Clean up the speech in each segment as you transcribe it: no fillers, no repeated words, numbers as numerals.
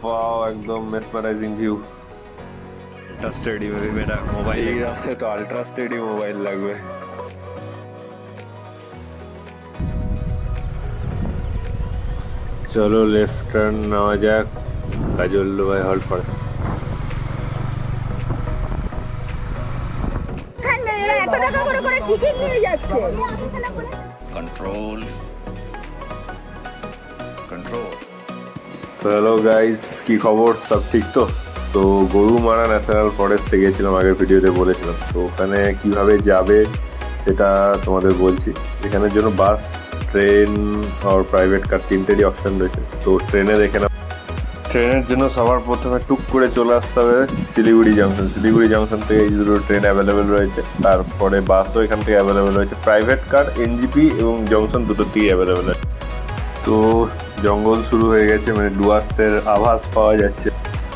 Wow एकदम mesmerising view. Ultra study में भी मेरा मोबाइल এই রাস্তায় তো আল্ট্রা স্টেডি মোবাইল লাগবে। চলো লেফট টার্ন নেওয়া যাক কাজলডোবায় হল্ট করে। এত টাকা করে করে টিকিট নিয়ে যাচ্ছে। Control control. তো হ্যালো গাইস, কি খবর? সব ঠিক তো? তো গরুমারা ন্যাশনাল ফরেস্টে গেছিলাম, আগের ভিডিওতে বলেছিলাম। তো ওখানে কিভাবে যাবে সেটা তোমাদের বলছি। এখানের জন্য বাস, ট্রেন আর প্রাইভেট কার তিনটেরই অপশান রয়েছে। তো ট্রেনে দেখে না, ট্রেনের জন্য সবার প্রথমে টুক করে চলে আসতে হবে শিলিগুড়ি জাংশন। শিলিগুড়ি জাংশন থেকে এই দুটো ট্রেন অ্যাভেলেবেল রয়েছে। তারপরে বাসও এখান থেকে অ্যাভেলেবেল রয়েছে। প্রাইভেট কার এনজিপি এবং জংশন দুটোতেই অ্যাভেলেবেল আছে। তো জঙ্গল শুরু হয়ে গেছে, মানে ডুয়ার্সের আভাস পাওয়া যাচ্ছে,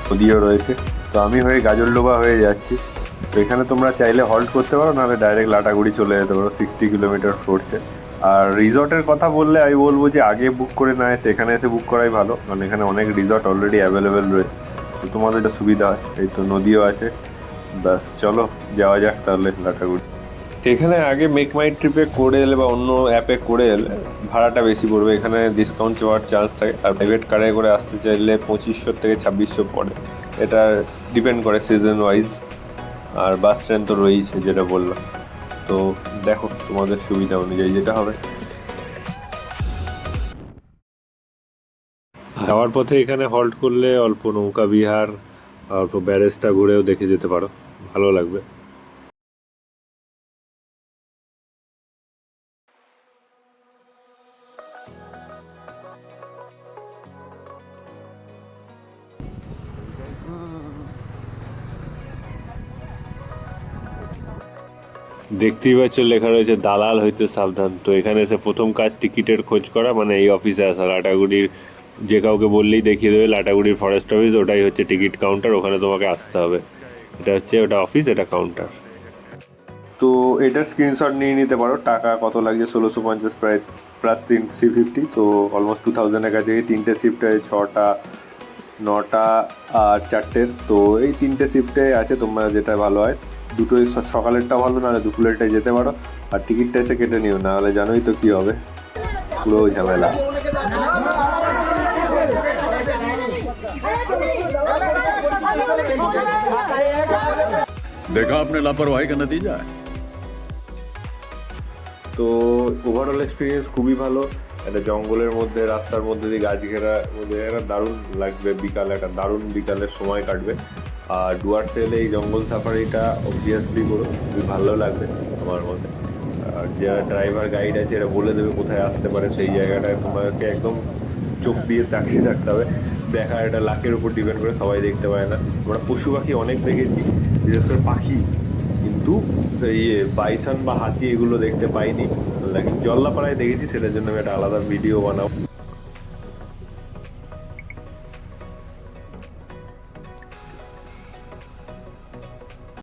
নদীও রয়েছে। তো আমি হয়ে গাজলডোবা হয়ে যাচ্ছি। তো এখানে তোমরা চাইলে হল্ট করতে পারো, নাহলে ডাইরেক্ট লাটাগুড়ি চলে যেতে পারো। 60 কিলোমিটার পড়ছে। আর রিসর্টের কথা বললে আমি বলবো যে আগে বুক করে না এসে এখানে এসে বুক করাই ভালো, কারণ এখানে অনেক রিসর্ট অলরেডি অ্যাভেলেবেল রয়েছে। তো তোমাদের এটা সুবিধা হয়। এই তো নদীও আছে। ব্যাস চলো যাওয়া যাক তাহলে লাটাগুড়ি। এখানে আগে মেক মাই ট্রিপে করে এলে বা অন্য অ্যাপে করে এলে ভাড়াটা বেশি পড়বে, এখানে ডিসকাউন্ট পাওয়ার চান্স থাকে। আর প্রাইভেট কারে করে আসতে চাইলে 2500 থেকে 2600 পড়ে। এটা ডিপেন্ড করে সিজন ওয়াইজ। আর বাস ট্রেন তো রয়েছে যেটা বললাম। তো দেখো তোমাদের সুবিধা অনুযায়ী যেটা হবে। যাওয়ার পথে এখানে হল্ট করলে অল্প নৌকা বিহার, অল্প ব্যারেজটা ঘুরেও দেখে যেতে পারো, ভালো লাগবে। দেখতেই পাচ্ছ লেখা রয়েছে দালাল হইতে সাবধান। তো এখানে এসে প্রথম কাজ টিকিটের খোঁজ করা, মানে এই অফিসে আসা। লাটাগুড়ির যে কাউকে বললেই দেখিয়ে দেবে লাটাগুড়ির ফরেস্ট অফিস, ওটাই হচ্ছে টিকিট কাউন্টার, ওখানে তোমাকে আসতে হবে। এটা হচ্ছে ওটা অফিস, এটা কাউন্টার। তো এটার স্ক্রিনশট নিয়ে নিতে পারো। টাকা কত লাগছে? 1650 প্রায় প্লাস 350। তো অলমোস্ট 2000-এর কাছে। এই তিনটে শিফটে 6টা 9টা আর 4টের। তো এই তিনটে শিফটে আছে, তোমরা যেটা ভালো হয়। দুটোই সকালেরটা ভালো, নাহলে দুপুরেরটাই যেতে পারো। আর টিকিটটা এসে কেটে নিও, নাহলে জানোই তো কী হবে, পুরো ঝামেলা। देखा आपने लापरवाही का नतीजा है। তো ওভারঅল এক্সপিরিয়েন্স খুবই ভালো। একটা জঙ্গলের মধ্যে, রাস্তার মধ্যে দিয়ে গাছ ঘেরা মধ্যে একটা দারুণ লাগবে। বিকালে একটা দারুণ বিকালের সময় কাটবে। আর ডুয়ার্সে এলে এই জঙ্গল সাফারিটা অবভিয়াসলি করো, খুবই ভালো লাগবে আমার মতে। আর যারা ড্রাইভার গাইড আছে এরা বলে দেবে কোথায় আসতে পারে, সেই জায়গাটায় তোমাকে একদম চোখ দিয়ে তাকিয়ে থাকতে হবে। দেখা এটা লাকের উপর ডিপেন্ড করে, সবাই দেখতে পায় না। আমরা পশু পাখি অনেক দেখেছি, বিশেষ করে পাখি, কিন্তু বাইসন বা হাতি এগুলো দেখতে পাইনি। জল্লাপাড়ায় দেখেছি, সেটার জন্য আমি একটা আলাদা ভিডিও বানাবো।